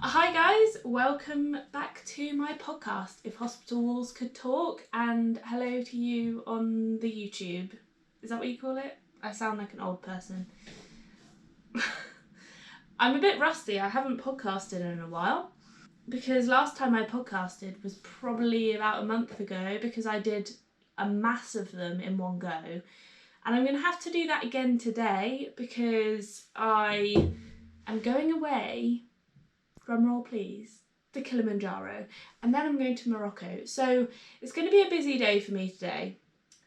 Hi guys, welcome back to my podcast, If Hospital Walls Could Talk, and hello to you on the YouTube. Is that what you call it? I sound like an old person. I'm a bit rusty, I haven't podcasted in a while, because last time I podcasted was probably about a month ago because I did a mass of them in one go. And I'm going to have to do that again today because I am going away, drumroll please, to Kilimanjaro, and then I'm going to Morocco. So it's going to be a busy day for me today.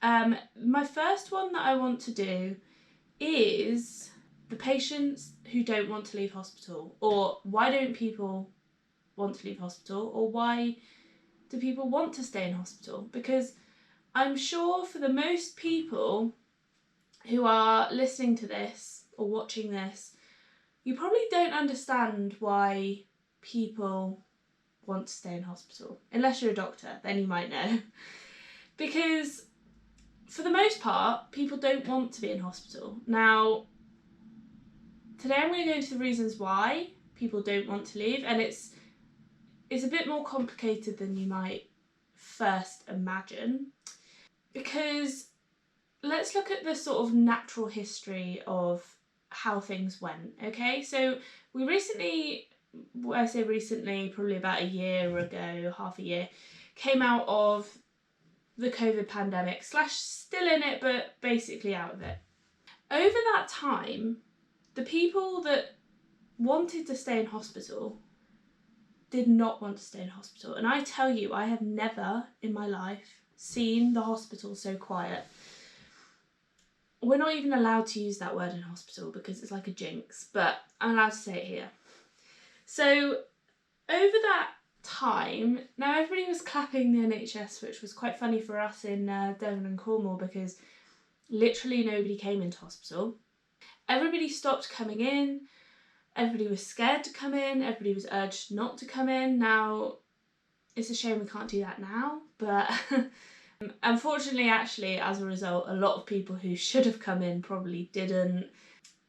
My first one that I want to do is the patients who don't want to leave hospital, or why don't people want to leave hospital, or why do people want to stay in hospital? Because I'm sure for the most people who are listening to this or watching this, you probably don't understand why people want to stay in hospital. Unless you're a doctor, then you might know. Because for the most part, people don't want to be in hospital. Now, today I'm going to go into the reasons why people don't want to leave, and it's a bit more complicated than you might first imagine. Because let's look at the sort of natural history of how things went, okay? So we recently, I say recently, probably about a year ago, half a year, came out of the COVID pandemic, / still in it, but basically out of it. Over that time, the people that wanted to stay in hospital did not want to stay in hospital. And I tell you, I have never in my life seen the hospital so quiet. We're not even allowed to use that word in hospital because it's like a jinx, but I'm allowed to say it here. So over that time, now everybody was clapping the NHS, which was quite funny for us in Devon and Cornwall because literally nobody came into hospital. Everybody stopped coming in. Everybody was scared to come in. Everybody was urged not to come in. Now, it's a shame we can't do that now, but unfortunately, actually, as a result, a lot of people who should have come in probably didn't.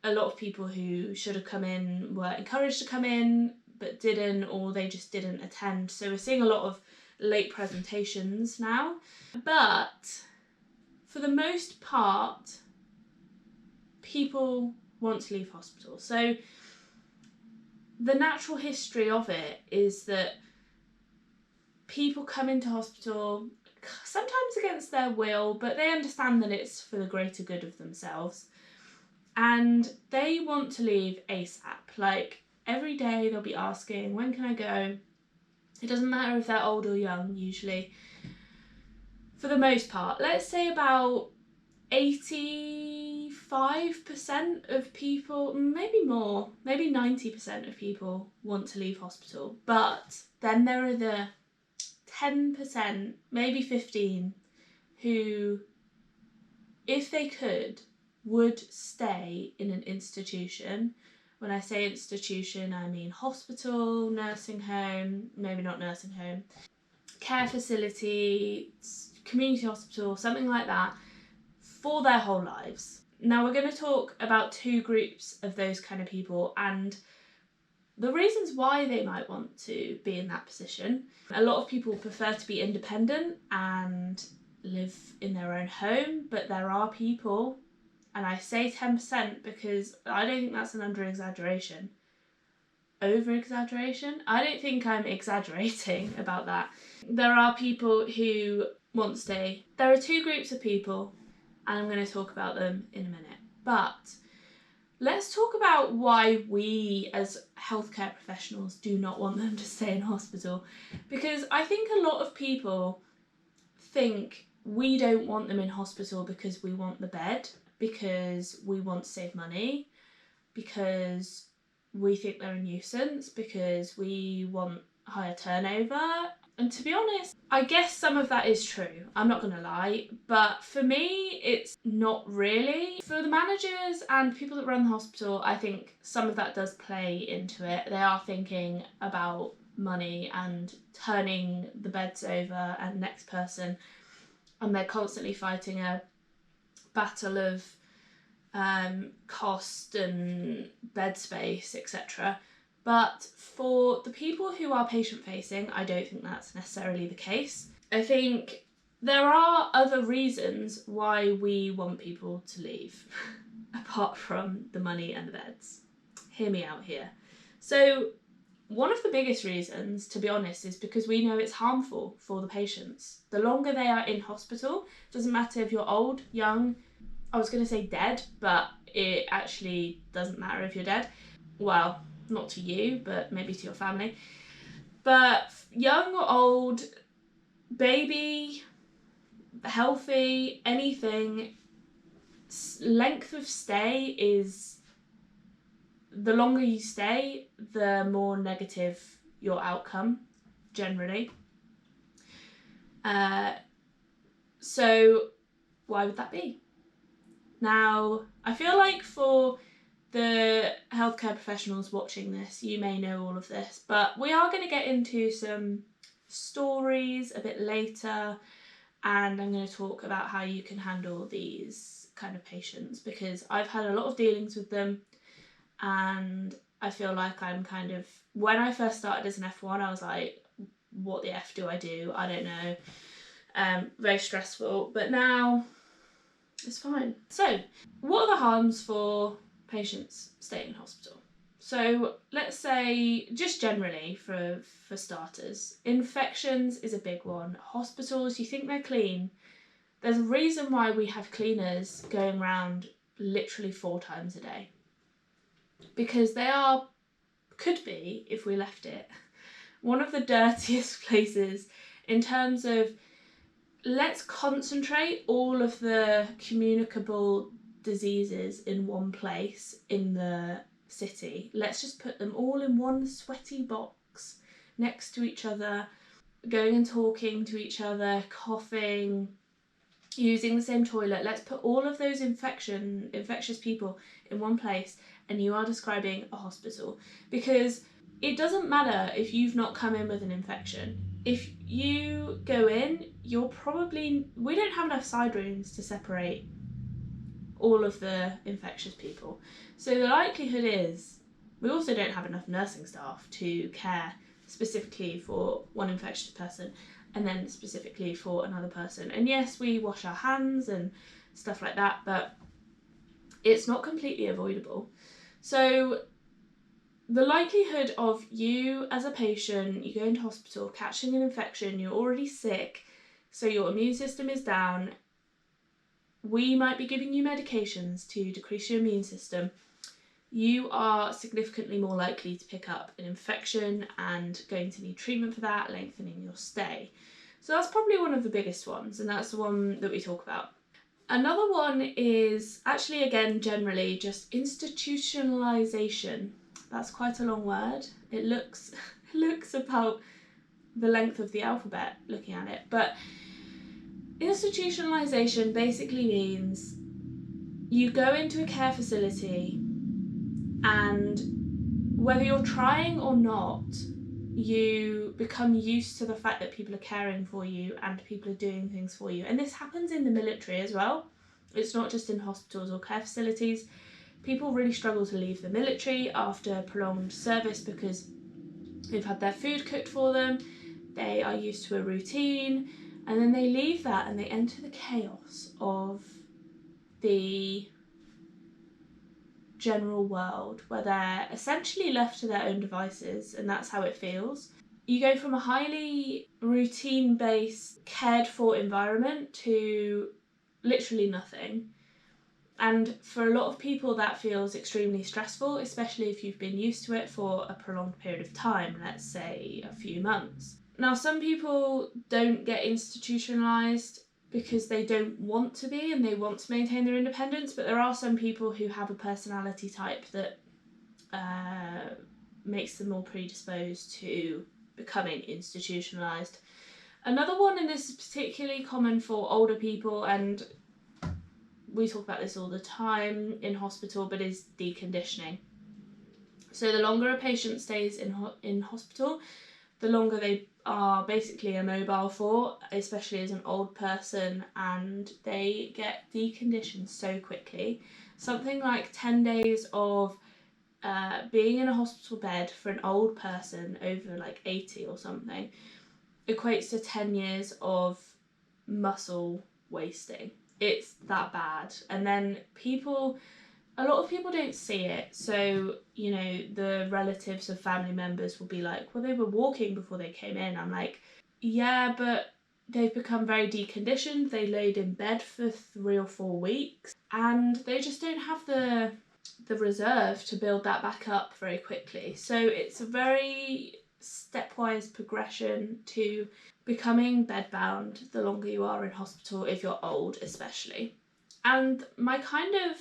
A lot of people who should have come in were encouraged to come in but didn't, or they just didn't attend. So we're seeing a lot of late presentations now. But for the most part, people want to leave hospital. So the natural history of it is that people come into hospital sometimes against their will, but they understand that it's for the greater good of themselves. And they want to leave ASAP. Like, every day they'll be asking, when can I go? It doesn't matter if they're old or young, usually. For the most part, let's say about 85% of people, maybe more, maybe 90% of people want to leave hospital. But then there are the 10%, maybe 15%, who, if they could, would stay in an institution. When I say institution, I mean hospital, nursing home, maybe not nursing home, care facility, community hospital, something like that, for their whole lives. Now we're going to talk about two groups of those kind of people and the reasons why they might want to be in that position. A lot of people prefer to be independent and live in their own home, but there are people, and I say 10% because I don't think that's an under-exaggeration. Over-exaggeration? I don't think I'm exaggerating about that. There are people who want to stay. There are two groups of people, and I'm going to talk about them in a minute. But let's talk about why we as healthcare professionals do not want them to stay in hospital. Because I think a lot of people think we don't want them in hospital because we want the bed, because we want to save money, because we think they're a nuisance, because we want higher turnover. And to be honest, I guess some of that is true, I'm not going to lie, but for me, it's not really. For the managers and people that run the hospital, I think some of that does play into it. They are thinking about money and turning the beds over and next person, and they're constantly fighting a battle of cost and bed space, etc. But for the people who are patient facing, I don't think that's necessarily the case. I think there are other reasons why we want people to leave, apart from the money and the beds. Hear me out here. So one of the biggest reasons, to be honest, is because we know it's harmful for the patients. The longer they are in hospital, doesn't matter if you're old, young, I was going to say dead, but it actually doesn't matter if you're dead. Well, not to you, but maybe to your family. But young or old, baby, healthy, anything, length of stay is, the longer you stay, the more negative your outcome, generally. So why would that be? Now, I feel like for the healthcare professionals watching this, you may know all of this, but we are going to get into some stories a bit later, and I'm going to talk about how you can handle these kind of patients, because I've had a lot of dealings with them, and I feel like I'm kind of, when I first started as an F1, I was like, what the F do? I don't know. Very stressful, but now it's fine. So, what are the harms for patients staying in hospital? So let's say, just generally for starters, infections is a big one. Hospitals, you think they're clean. There's a reason why we have cleaners going around literally 4 times a day. Because they could be, if we left it, one of the dirtiest places in terms of, let's concentrate all of the communicable diseases in one place in the city. Let's just put them all in one sweaty box next to each other, going and talking to each other, coughing, using the same toilet. Let's put all of those infectious people in one place, and you are describing a hospital. Because it doesn't matter if you've not come in with an infection. If you go in, we don't have enough side rooms to separate all of the infectious people. So the likelihood is, we also don't have enough nursing staff to care specifically for one infectious person and then specifically for another person. And yes, we wash our hands and stuff like that, but it's not completely avoidable. So the likelihood of you as a patient, you go into hospital, catching an infection, you're already sick, so your immune system is down, we might be giving you medications to decrease your immune system, you are significantly more likely to pick up an infection and going to need treatment for that, lengthening your stay. So that's probably one of the biggest ones, and that's the one that we talk about. Another one is actually, again, generally just institutionalization. That's quite a long word. It looks about the length of the alphabet looking at it, but institutionalization basically means you go into a care facility, and whether you're trying or not, you become used to the fact that people are caring for you and people are doing things for you. And this happens in the military as well. It's not just in hospitals or care facilities. People really struggle to leave the military after prolonged service because they've had their food cooked for them, they are used to a routine, and then they leave that and they enter the chaos of the general world where they're essentially left to their own devices, and that's how it feels. You go from a highly routine-based, cared-for environment to literally nothing. And for a lot of people that feels extremely stressful, especially if you've been used to it for a prolonged period of time, let's say a few months. Now, some people don't get institutionalised because they don't want to be and they want to maintain their independence, but there are some people who have a personality type that makes them more predisposed to becoming institutionalised. Another one, and this is particularly common for older people, and we talk about this all the time in hospital, but is deconditioning. So the longer a patient stays in hospital, the longer they are basically immobile for, especially as an old person, and they get deconditioned so quickly. Something like 10 days of being in a hospital bed for an old person over like 80 or something equates to 10 years of muscle wasting. It's that bad. And then a lot of people don't see it. So, you know, the relatives of family members will be like, well, they were walking before they came in. I'm like, yeah, but they've become very deconditioned. They laid in bed for 3 or 4 weeks and they just don't have the reserve to build that back up very quickly. So it's a very stepwise progression to becoming bedbound the longer you are in hospital, if you're old especially. And my kind of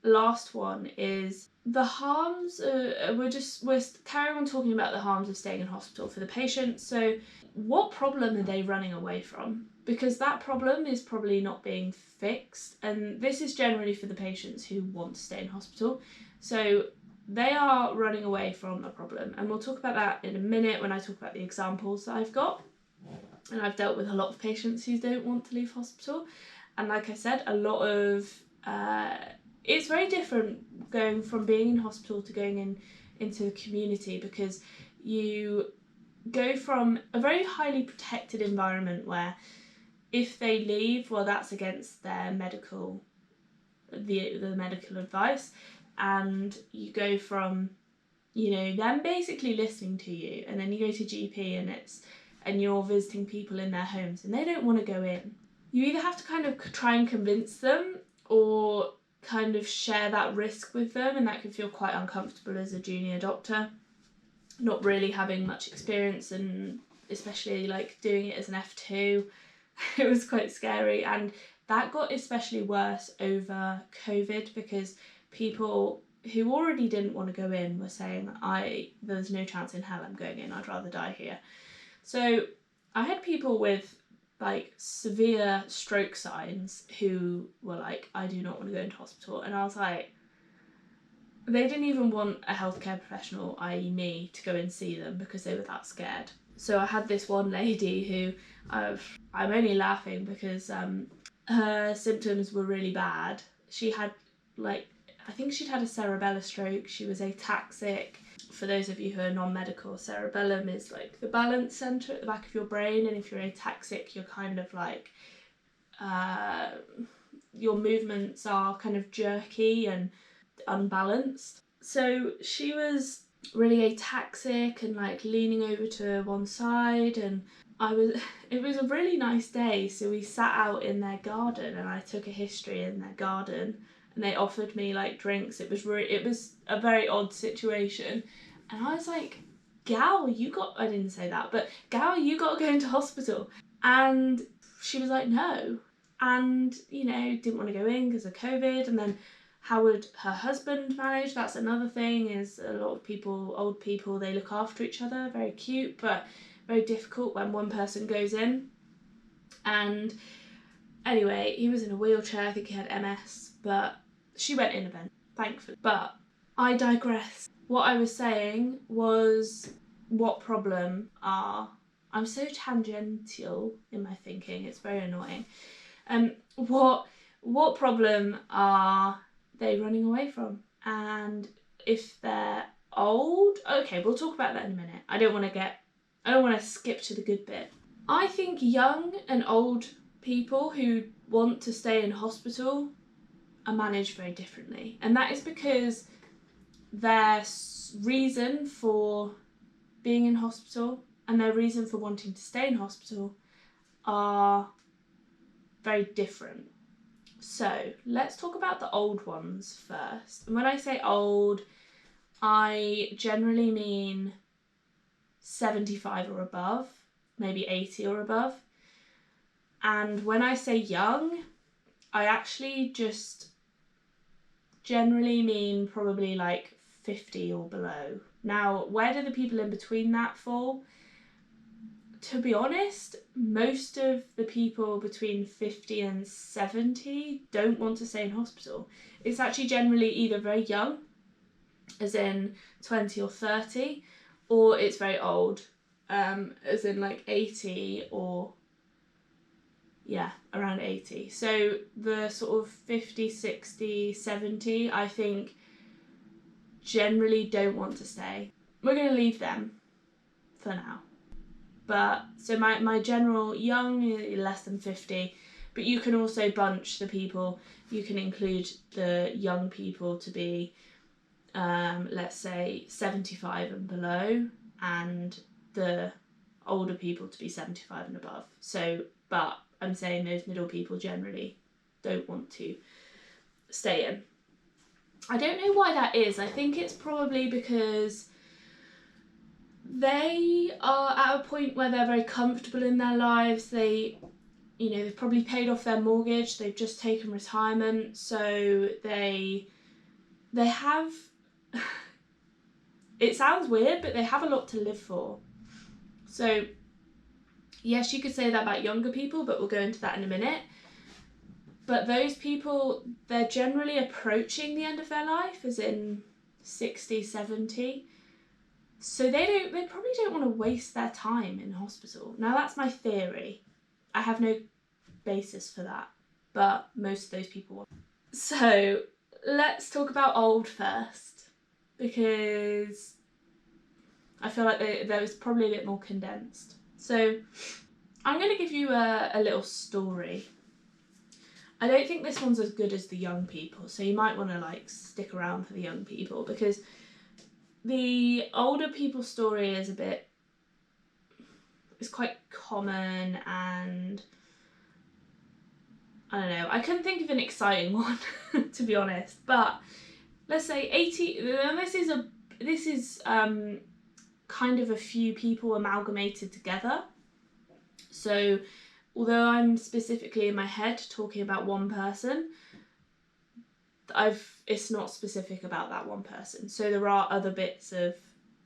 last one is the harms. We're carrying on talking about the harms of staying in hospital for the patient. So what problem are they running away from? Because that problem is probably not being fixed, and this is generally for the patients who want to stay in hospital. So they are running away from a problem, and we'll talk about that in a minute when I talk about the examples that I've got. And I've dealt with a lot of patients who don't want to leave hospital, and like I said, a lot of it's very different going from being in hospital to going into the community, because you go from a very highly protected environment where if they leave, well, that's against their medical advice, and you go from, you know, them basically listening to you, and then you go to GP and you're visiting people in their homes and they don't want to go in. You either have to kind of try and convince them or kind of share that risk with them, and that can feel quite uncomfortable as a junior doctor, not really having much experience, and especially like doing it as an F2. It was quite scary, and that got especially worse over COVID because people who already didn't want to go in were saying, there's no chance in hell I'm going in, I'd rather die here. So I had people with like severe stroke signs who were like, I do not want to go into hospital. And I was like, they didn't even want a healthcare professional, i.e. me, to go and see them because they were that scared. So I had this one lady who, I'm only laughing because her symptoms were really bad. She had I think she'd had a cerebellar stroke. She was ataxic. For those of you who are non-medical, cerebellum is like the balance centre at the back of your brain, and if you're ataxic, you're kind of like, your movements are kind of jerky and unbalanced. So she was really ataxic and like leaning over to one side, and it was a really nice day, so we sat out in their garden and I took a history in their garden, and they offered me like drinks. It was a very odd situation, and I was like, gal, I didn't say that, but gal, you got to go into hospital. And she was like, no, and you know, didn't want to go in because of COVID. And then how would her husband manage? That's another thing, is a lot of people, old people, they look after each other, very cute, but very difficult when one person goes in. And anyway, he was in a wheelchair, I think he had MS, but she went in event, thankfully. But I digress. What I was saying was, what problem I'm so tangential in my thinking, it's very annoying. What problem are they running away from? And if they're old, okay, we'll talk about that in a minute. I don't want to skip to the good bit. I think young and old people who want to stay in hospital are managed very differently, and that is because their reason for being in hospital and their reason for wanting to stay in hospital are very different. So let's talk about the old ones first. And when I say old, I generally mean 75 or above, maybe 80 or above. And when I say young, I actually just generally mean probably like 50 or below. Now, where do the people in between that fall? To be honest, most of the people between 50 and 70 don't want to stay in hospital. It's actually generally either very young, as in 20 or 30, or it's very old, as in like 80 or, yeah, around 80. So the sort of 50, 60, 70, I think generally don't want to stay. We're going to leave them for now. But so my general young, less than 50, but you can also bunch the people. You can include the young people to be, let's say, 75 and below, and the older people to be 75 and above. So, but I'm saying those middle people generally don't want to stay in. I don't know why that is. I think it's probably because they are at a point where they're very comfortable in their lives. They've probably paid off their mortgage. They've just taken retirement, so they have. It sounds weird, but they have a lot to live for. So, yes, you could say that about younger people, but we'll go into that in a minute. But those people, they're generally approaching the end of their life, as in 60, 70. So they probably don't want to waste their time in hospital. Now, that's my theory. I have no basis for that, but most of those people want. So let's talk about old first, because I feel like there was probably a bit more condensed. So I'm going to give you a little story. I don't think this one's as good as the young people, so you might want to stick around for the young people, because the older people's story is quite common, and I don't know, I couldn't think of an exciting one to be honest, but let's say 80, and this is kind of a few people amalgamated together. So although I'm specifically in my head talking about one person, it's not specific about that one person. So there are other bits of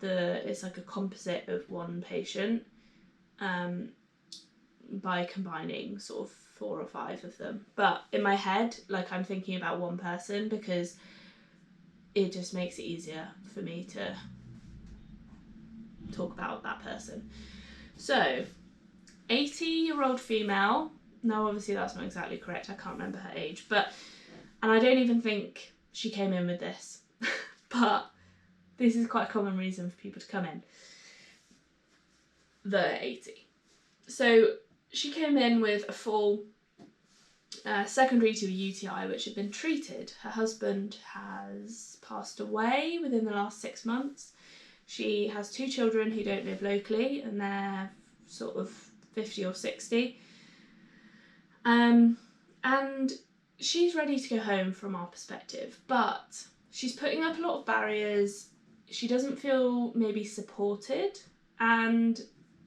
it's like a composite of one patient, by combining sort of 4 or 5 of them. But in my head, I'm thinking about one person because it just makes it easier for me to talk about that person. So 80-year-old female. Now obviously that's not exactly correct, I can't remember her age, and I don't even think she came in with this, but this is quite a common reason for people to come in. The 80. So she came in with a fall secondary to a UTI which had been treated. Her husband has passed away within the last 6 months. She has 2 children who don't live locally, and they're sort of 50 or 60. And she's ready to go home from our perspective, but she's putting up a lot of barriers. She doesn't feel maybe supported, and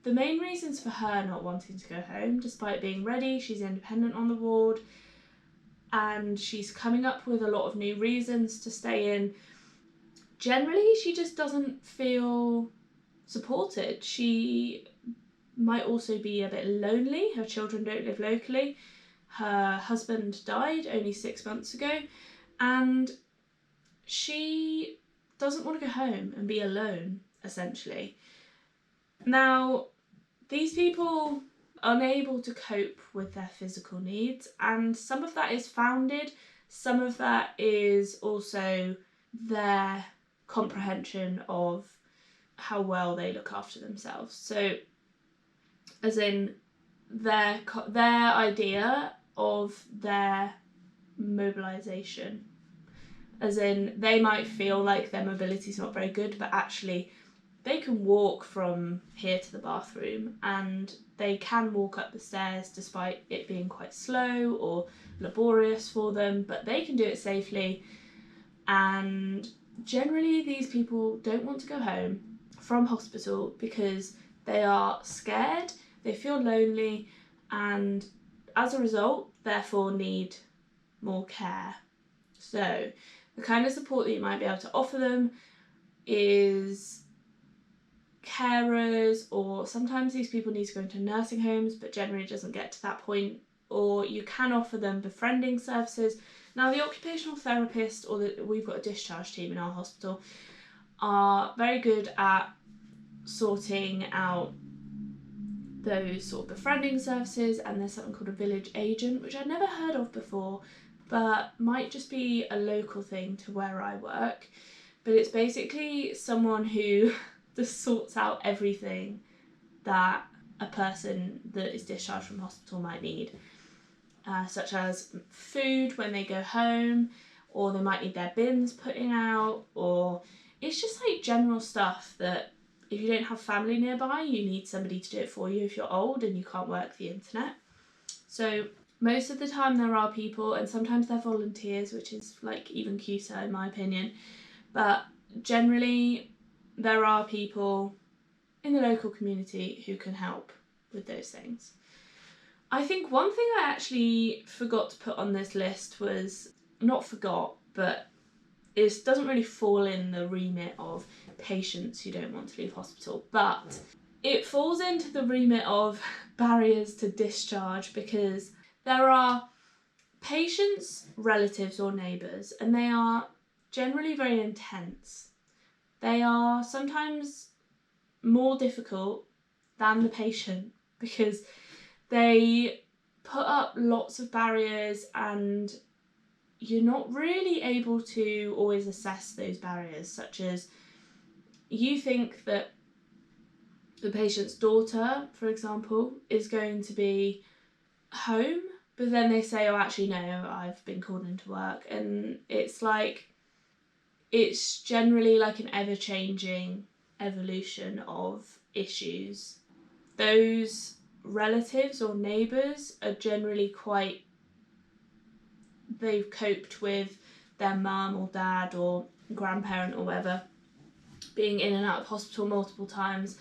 the main reasons for her not wanting to go home, despite being ready, she's independent on the ward, and she's coming up with a lot of new reasons to stay in. Generally, she just doesn't feel supported. She might also be a bit lonely. Her children don't live locally. Her husband died only 6 months ago, and she doesn't want to go home and be alone, essentially. Now, these people are unable to cope with their physical needs, and some of that is founded, some of that is also their comprehension of how well they look after themselves. So, as in their idea of their mobilisation, as in they might feel like their mobility is not very good, but actually they can walk from here to the bathroom, and they can walk up the stairs despite it being quite slow or laborious for them, but they can do it safely. And generally these people don't want to go home from hospital because they are scared, they feel lonely, and as a result, therefore need more care. So the kind of support that you might be able to offer them is carers, or sometimes these people need to go into nursing homes, but generally it doesn't get to that point, or you can offer them befriending services. Now, the occupational therapist, we've got a discharge team in our hospital, are very good at sorting out those sort of befriending services, and there's something called a village agent, which I'd never heard of before, but might just be a local thing to where I work, but it's basically someone who just sorts out everything that a person that is discharged from hospital might need, such as food when they go home, or they might need their bins putting out, or it's just like general stuff that if you don't have family nearby, you need somebody to do it for you if you're old and you can't work the internet. So most of the time there are people, and sometimes they're volunteers, which is like even cuter in my opinion, but generally there are people in the local community who can help with those things. I think one thing I actually forgot to put on this list was, not forgot, but it doesn't really fall in the remit of patients who don't want to leave hospital, but it falls into the remit of barriers to discharge, because there are patients, relatives or neighbours, and they are generally very intense. They are sometimes more difficult than the patient because they put up lots of barriers, and you're not really able to always assess those barriers, such as you think that the patient's daughter, for example, is going to be home, but then they say, oh, actually, no, I've been called into work. And it's like, it's generally like an ever-changing evolution of issues. Those relatives or neighbours are generally quite, they've coped with their mum or dad or grandparent or whatever being in and out of hospital multiple times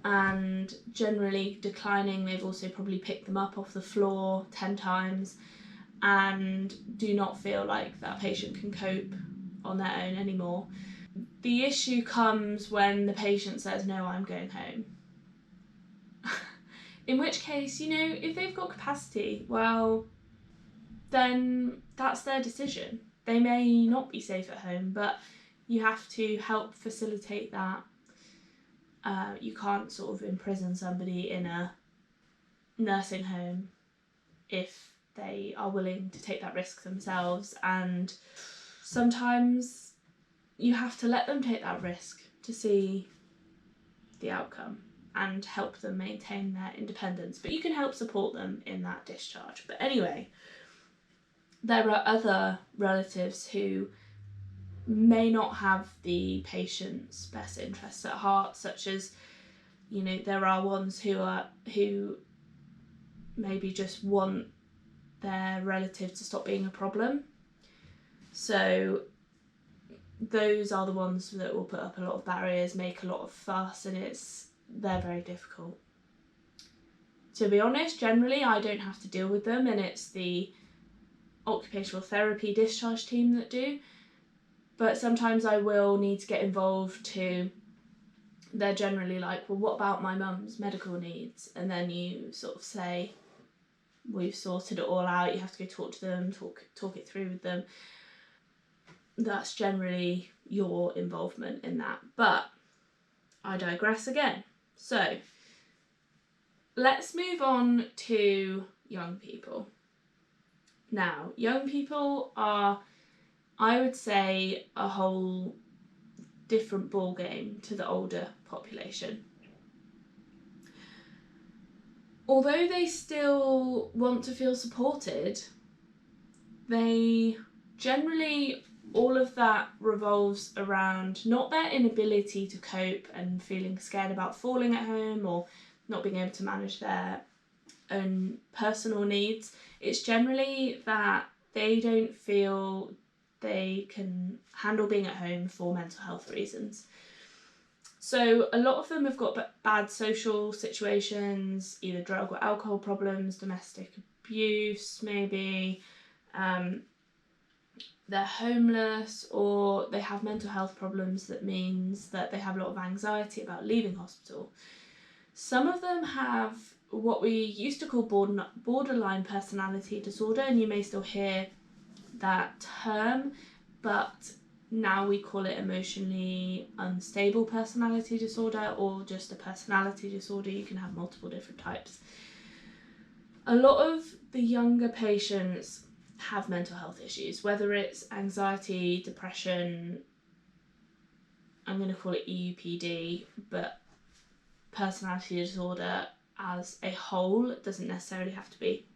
and generally declining. They've also probably picked them up off the floor 10 times and do not feel like that patient can cope on their own anymore. The issue comes when the patient says, no, I'm going home. In which case, you know, if they've got capacity, well, then that's their decision. They may not be safe at home, but you have to help facilitate that. You can't sort of imprison somebody in a nursing home if they are willing to take that risk themselves, and sometimes you have to let them take that risk to see the outcome and help them maintain their independence, but you can help support them in that discharge. But anyway, there are other relatives who may not have the patient's best interests at heart, such as, you know, there are ones who maybe just want their relative to stop being a problem. So those are the ones that will put up a lot of barriers, make a lot of fuss, and they're very difficult. To be honest, generally I don't have to deal with them, and it's the occupational therapy discharge team that do. But sometimes I will need to get involved too. They're generally like, well, what about my mum's medical needs? And then you sort of say, we've sorted it all out, you have to go talk to them, talk it through with them. That's generally your involvement in that. But I digress again. So let's move on to young people. Now, young people are, I would say, a whole different ball game to the older population. Although they still want to feel supported, they generally, all of that revolves around not their inability to cope and feeling scared about falling at home or not being able to manage their own personal needs. It's generally that they don't feel they can handle being at home for mental health reasons. So a lot of them have got bad social situations, either drug or alcohol problems, domestic abuse maybe, they're homeless, or they have mental health problems that means that they have a lot of anxiety about leaving hospital. Some of them have what we used to call borderline personality disorder, and you may still hear that term, but now we call it emotionally unstable personality disorder, or just a personality disorder. You can have multiple different types. A lot of the younger patients have mental health issues, whether it's anxiety, depression, I'm going to call it EUPD, but personality disorder as a whole. It doesn't necessarily have to be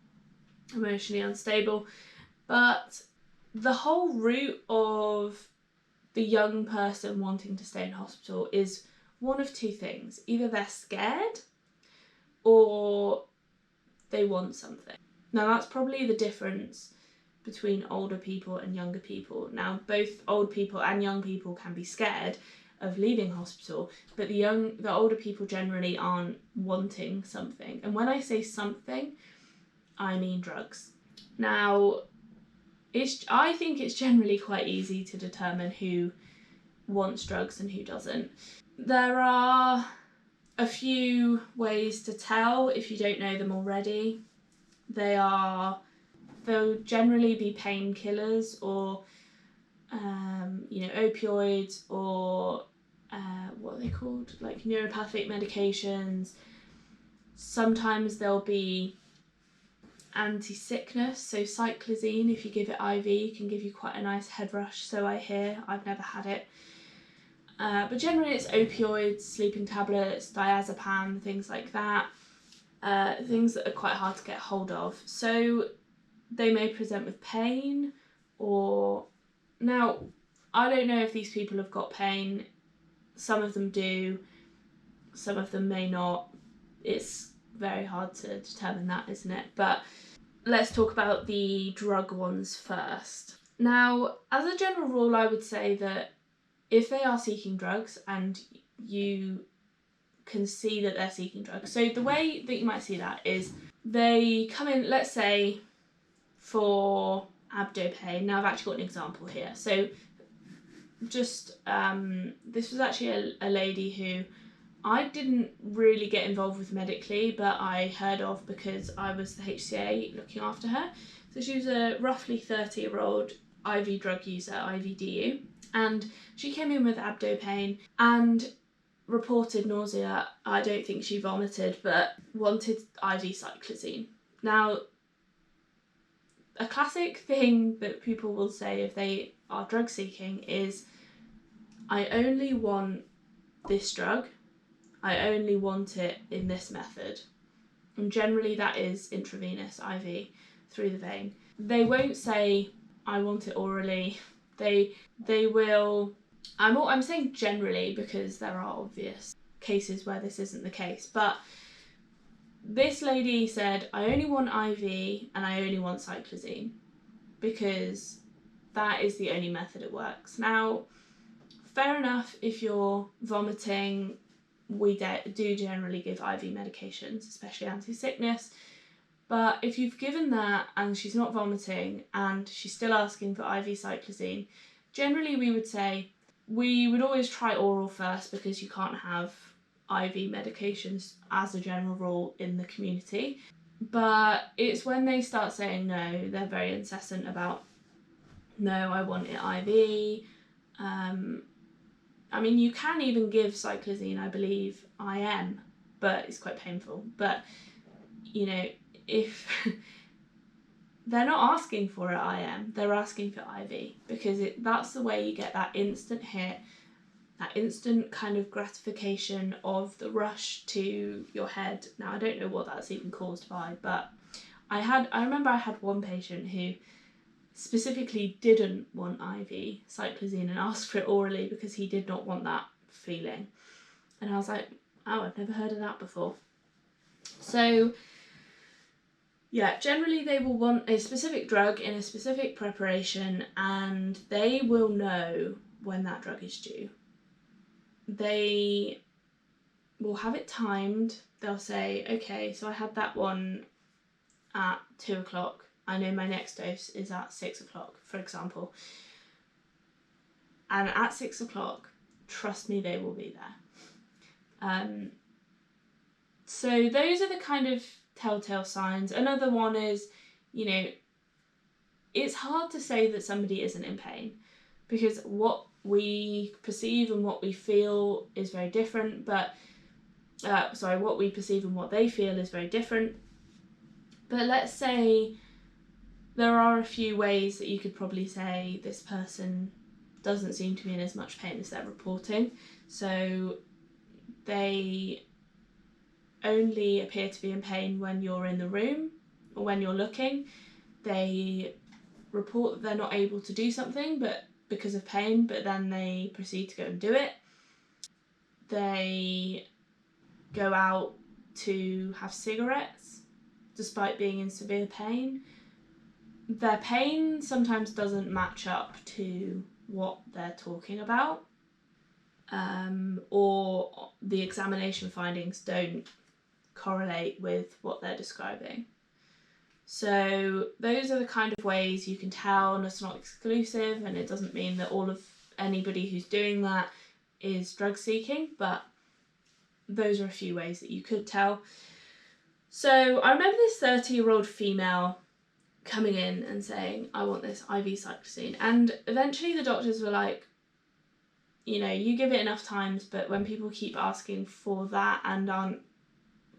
emotionally unstable, but the whole root of the young person wanting to stay in hospital is one of two things. Either they're scared or they want something. Now that's probably the difference between older people and younger people. Now both old people and young people can be scared of leaving hospital, but the older people generally aren't wanting something. And when I say something, I mean drugs. Now, I think it's generally quite easy to determine who wants drugs and who doesn't. There are a few ways to tell if you don't know them already. They'll generally be painkillers or opioids or what are they called? Like neuropathic medications. Sometimes there'll be anti-sickness, so cyclizine, if you give it IV, can give you quite a nice head rush, so I hear. I've never had it. But generally it's opioids, sleeping tablets, diazepam, things like that. Things that are quite hard to get hold of. So they may present with pain or... Now, I don't know if these people have got pain. Some of them do, some of them may not. It's very hard to determine that, isn't it? But let's talk about the drug ones first. Now, as a general rule, I would say that if they are seeking drugs and you can see that they're seeking drugs, so the way that you might see that is they come in, let's say, for abdo pain. Now I've actually got an example here. So just, this was actually a lady who I didn't really get involved with medically, but I heard of because I was the HCA looking after her. So she was a roughly 30-year-old IV drug user, IVDU, and she came in with abdo pain and reported nausea. I don't think she vomited, but wanted IV cyclizine. Now, a classic thing that people will say if they are drug seeking is, I only want this drug, I only want it in this method. And generally that is intravenous IV through the vein. They won't say, I want it orally. They will, I'm saying generally because there are obvious cases where this isn't the case, but this lady said, I only want IV and I only want cyclizine because that is the only method it works. Now, fair enough, if you're vomiting, we do generally give IV medications, especially anti-sickness. But if you've given that and she's not vomiting and she's still asking for IV cyclizine, generally we would say we would always try oral first because you can't have IV medications as a general rule in the community. But it's when they start saying no, they're very incessant about, no, I want it IV. I mean, you can even give cyclizine, I believe, IM, but it's quite painful. But, if they're not asking for it IM, they're asking for IV because that's the way you get that instant hit, that instant kind of gratification of the rush to your head. Now, I don't know what that's even caused by, but I remember I had one patient who specifically didn't want IV cyclizine and asked for it orally because he did not want that feeling. And I was like, oh, I've never heard of that before. So yeah, generally they will want a specific drug in a specific preparation and they will know when that drug is due. They will have it timed. They'll say, okay, so I had that one at 2 o'clock. I know my next dose is at 6 o'clock, for example. And at 6 o'clock, trust me, they will be there. So those are the kind of telltale signs. Another one is, it's hard to say that somebody isn't in pain because what we perceive and what we feel is very different, what we perceive and what they feel is very different. But let's say there are a few ways that you could probably say this person doesn't seem to be in as much pain as they're reporting. So they only appear to be in pain when you're in the room or when you're looking. They report that they're not able to do something but because of pain, but then they proceed to go and do it. They go out to have cigarettes despite being in severe pain. Their pain sometimes doesn't match up to what they're talking about, or the examination findings don't correlate with what they're describing. So those are the kind of ways you can tell, and it's not exclusive, and it doesn't mean that all of anybody who's doing that is drug seeking, but those are a few ways that you could tell. So I remember this 30-year-old female coming in and saying, I want this IV cyclosine. And eventually the doctors were like, you know, you give it enough times, but when people keep asking for that and aren't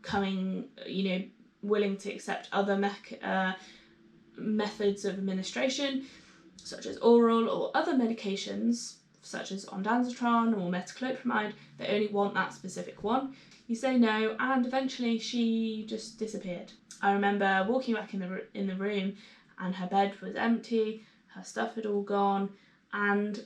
coming, you know, willing to accept other methods of administration, such as oral or other medications, such as ondansetron or metoclopramide, they only want that specific one. You say no, and eventually she just disappeared. I remember walking back in the room, and her bed was empty, her stuff had all gone, and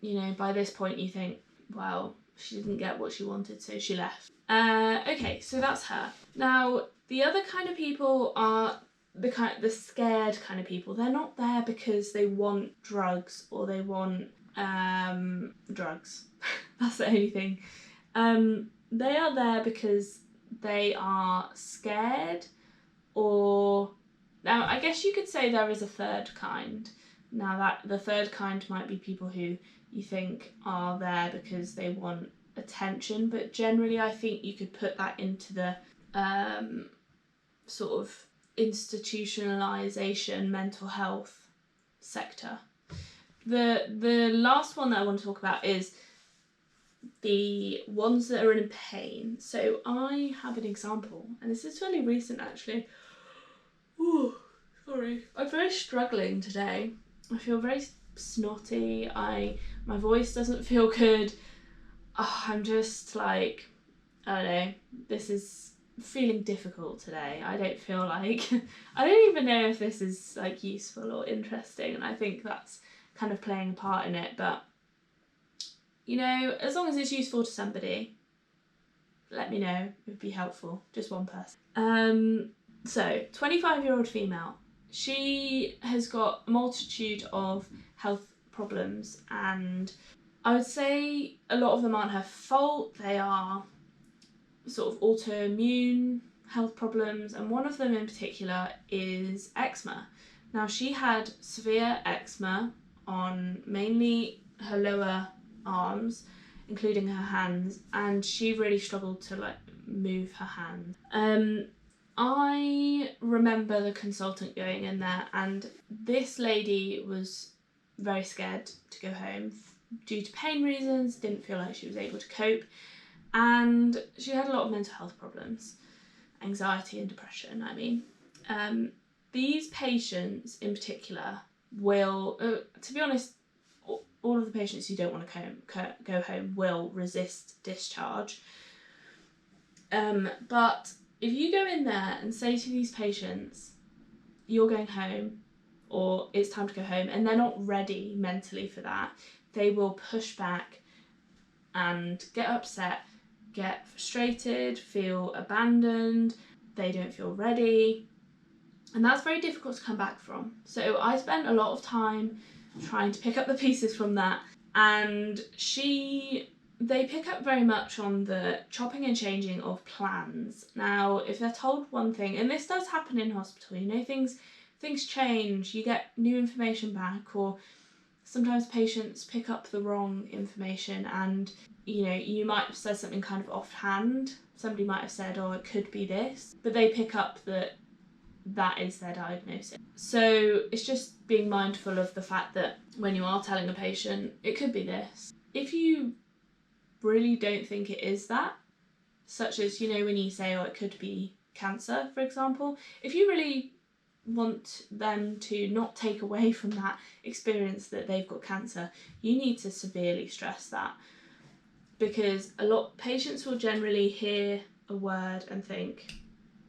you know, by this point you think, well, she didn't get what she wanted, so she left. Okay, so that's her. Now, the other kind of people are the scared kind of people. They're not there because they want drugs or they want drugs. That's the only thing. They are there because they are scared, or now I guess you could say there is a third kind. Now that the third kind might be people who you think are there because they want attention, but generally I think you could put that into the sort of institutionalization mental health sector. The last one that I want to talk about is the ones that are in pain. So I have an example, and this is fairly recent actually. Ooh, sorry. I'm very struggling today. I feel very snotty. My voice doesn't feel good. Oh, I'm just like, I don't know, this is feeling difficult today. I don't feel like, I don't even know if this is like useful or interesting, and I think that's kind of playing a part in it, but you know, as long as it's useful to somebody, let me know, it would be helpful, just one person. So 25-year-old female, she has got a multitude of health problems, and I would say a lot of them aren't her fault. They are sort of autoimmune health problems, and one of them in particular is eczema. Now, she had severe eczema on mainly her lower arms, including her hands, and she really struggled to like move her hands. I remember the consultant going in there, and this lady was very scared to go home due to pain reasons, didn't feel like she was able to cope, and she had a lot of mental health problems, anxiety and depression, I mean. These patients in particular will, to be honest, all of the patients who don't want to go home will resist discharge. But if you go in there and say to these patients, you're going home, or it's time to go home, and they're not ready mentally for that, they will push back and get upset, get frustrated, feel abandoned, they don't feel ready, and that's very difficult to come back from. So I spent a lot of time trying to pick up the pieces from that, and they pick up very much on the chopping and changing of plans. Now, if they're told one thing, and this does happen in hospital, you know, things change, you get new information back, or sometimes patients pick up the wrong information, and you know, you might have said something kind of offhand. Somebody might have said, oh, it could be this, but they pick up that is their diagnosis. So it's just being mindful of the fact that when you are telling a patient, it could be this. If you really don't think it is that, such as, you know, when you say, oh, it could be cancer, for example, if you really want them to not take away from that experience that they've got cancer, you need to severely stress that, because a lot patients will generally hear a word and think,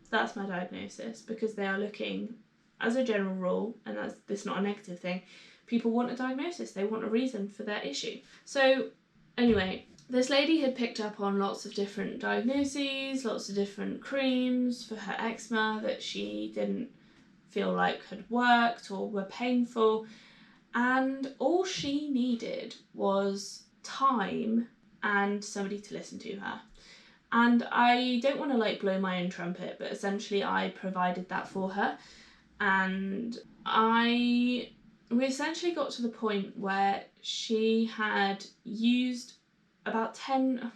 that's my diagnosis, because they are looking, as a general rule, and that's this not a negative thing, people want a diagnosis, they want a reason for their issue. So anyway, this lady had picked up on lots of different diagnoses, lots of different creams for her eczema that she didn't feel like had worked or were painful, and all she needed was time and somebody to listen to her. And I don't want to like blow my own trumpet, but essentially I provided that for her, and we essentially got to the point where she had used about 7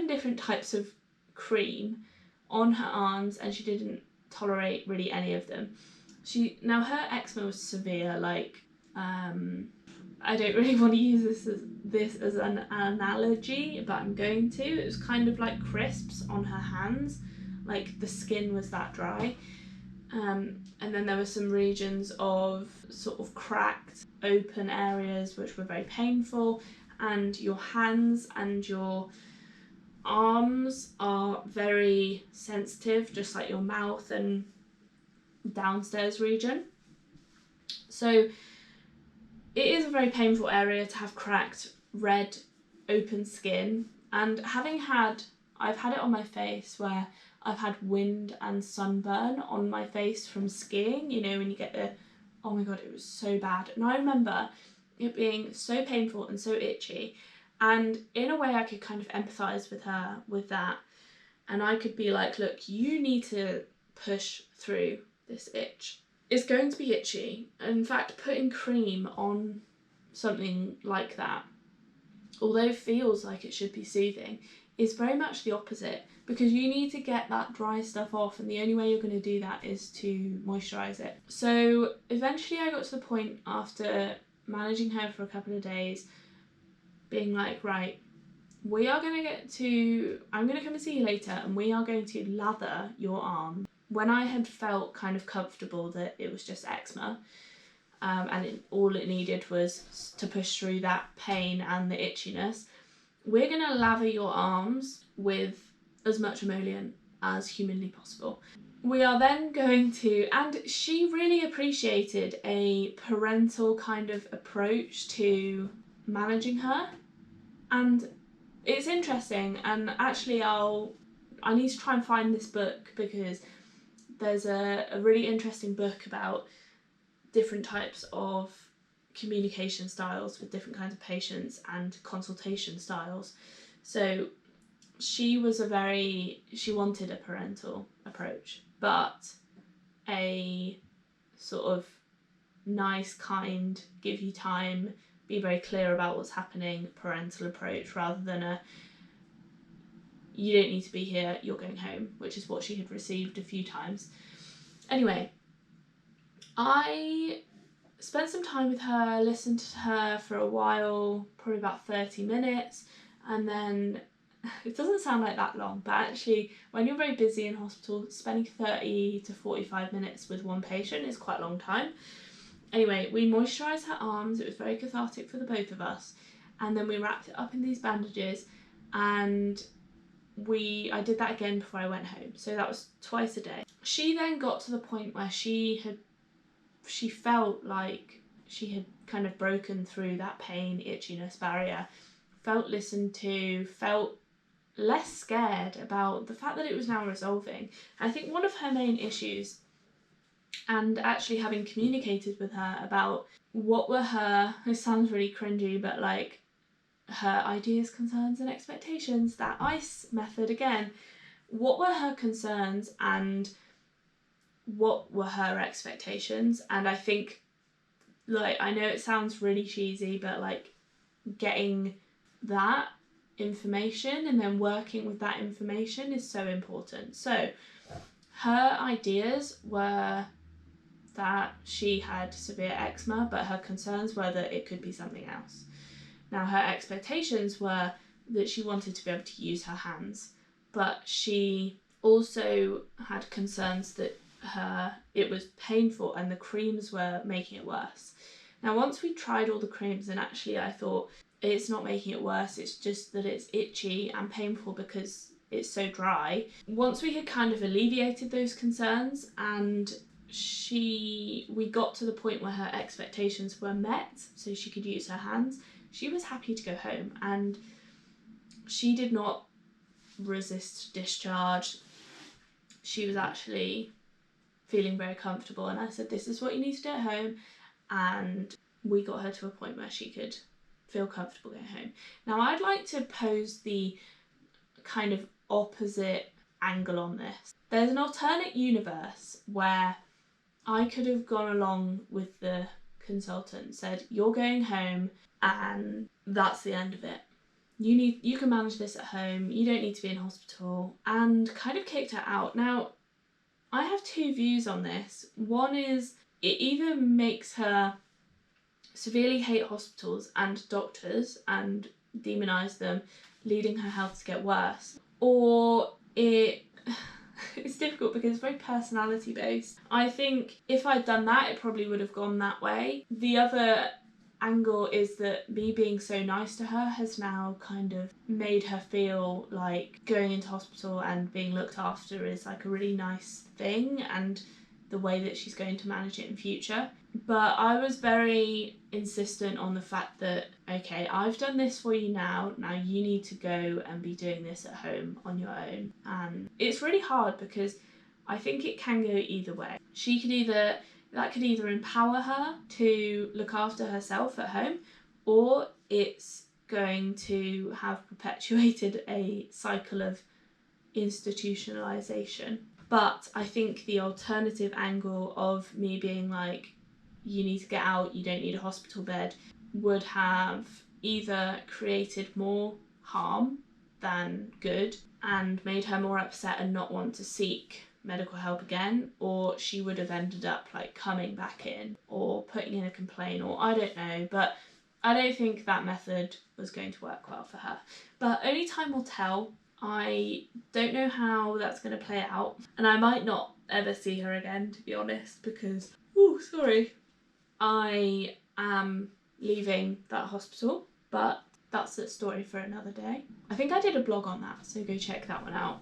different types of cream on her arms, and she didn't tolerate really any of them. Now her eczema was severe, like I don't really want to use this as an analogy, but I'm going to. It was kind of like crisps on her hands, like the skin was that dry. And then there were some regions of sort of cracked, open areas which were very painful, and your hands and your arms are very sensitive, just like your mouth and downstairs region. So it is a very painful area to have cracked, red, open skin, and I've had it on my face where I've had wind and sunburn on my face from skiing, you know, when you get oh my god, it was so bad. And I remember it being so painful and so itchy, and in a way I could kind of empathise with her with that, and I could be like, look, you need to push through this itch. It's going to be itchy. In fact, putting cream on something like that, although it feels like it should be soothing, is very much the opposite, because you need to get that dry stuff off, and the only way you're going to do that is to moisturise it. So eventually I got to the point, after managing her for a couple of days, being like, right, I'm going to come and see you later, and we are going to lather your arm. When I had felt kind of comfortable that it was just eczema, and all it needed was to push through that pain and the itchiness, we're going to lather your arms with as much emollient as humanly possible. We are then going to, and she really appreciated a parental kind of approach to managing her, and it's interesting, and actually I need to try and find this book, because there's a really interesting book about different types of communication styles with different kinds of patients and consultation styles. So she wanted a parental approach, but a sort of nice, kind, give you time, be very clear about what's happening parental approach, rather than you don't need to be here, you're going home, which is what she had received a few times. Anyway, I spent some time with her, listened to her for a while, probably about 30 minutes, and then it doesn't sound like that long, but actually when you're very busy in hospital, spending 30 to 45 minutes with one patient is quite a long time. Anyway, we moisturised her arms, it was very cathartic for the both of us, and then we wrapped it up in these bandages, and I did that again before I went home, so that was twice a day. She then got to the point where she felt like she had kind of broken through that pain, itchiness barrier, felt listened to, felt less scared about the fact that it was now resolving. I think one of her main issues, and actually having communicated with her about what were this sounds really cringy, but like her ideas, concerns and expectations, that ICE method again, what were her concerns and what were her expectations? And I think, like, I know it sounds really cheesy, but like getting that information and then working with that information is so important. So her ideas were that she had severe eczema, but her concerns were that it could be something else. Now her expectations were that she wanted to be able to use her hands, but she also had concerns that her, it was painful and the creams were making it worse. Now, once we tried all the creams, and actually I thought it's not making it worse, it's just that it's itchy and painful because it's so dry. Once we had kind of alleviated those concerns and we got to the point where her expectations were met, so she could use her hands, she was happy to go home, and she did not resist discharge. She was actually feeling very comfortable, and I said, this is what you need to do at home, and we got her to a point where she could feel comfortable going home. Now, I'd like to pose the kind of opposite angle on this. There's an alternate universe where I could have gone along with the consultant, said, you're going home and that's the end of it. You can manage this at home, you don't need to be in hospital, and kind of kicked her out. Now, I have two views on this. One is it either makes her severely hate hospitals and doctors and demonise them, leading her health to get worse, or it's difficult because it's very personality based. I think if I'd done that, it probably would have gone that way. The other angle is that me being so nice to her has now kind of made her feel like going into hospital and being looked after is like a really nice thing, and the way that she's going to manage it in future. But I was very insistent on the fact that, okay, I've done this for you now you need to go and be doing this at home on your own. And it's really hard because I think it can go either way. That could either empower her to look after herself at home, or it's going to have perpetuated a cycle of institutionalization. But I think the alternative angle of me being like, you need to get out, you don't need a hospital bed, would have either created more harm than good and made her more upset and not want to seek medical help again, or she would have ended up like coming back in or putting in a complaint, or I don't know. But I don't think that method was going to work well for her. But only time will tell. I don't know how that's going to play out, and I might not ever see her again, to be honest, because I am leaving that hospital, but that's a story for another day. I think I did a blog on that, so go check that one out,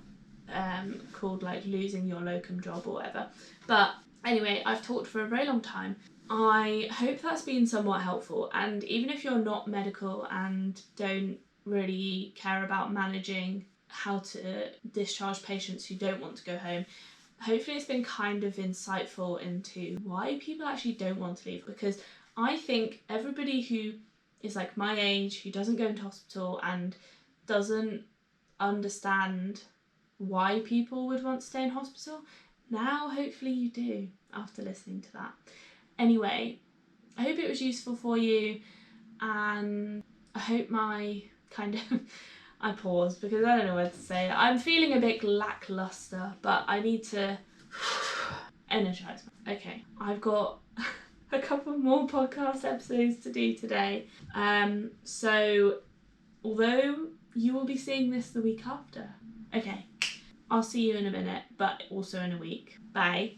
called like losing your locum job or whatever. But anyway, I've talked for a very long time. I hope that's been somewhat helpful, and even if you're not medical and don't really care about managing how to discharge patients who don't want to go home, hopefully it's been kind of insightful into why people actually don't want to leave, because I think everybody who is like my age, who doesn't go into hospital and doesn't understand why people would want to stay in hospital, now hopefully you do after listening to that. Anyway, I hope it was useful for you, and I hope my kind of I paused because I don't know what to say. I'm feeling a bit lackluster, but I need to energise. Okay, I've got a couple more podcast episodes to do today. So although you will be seeing this the week after, okay, I'll see you in a minute, but also in a week. Bye.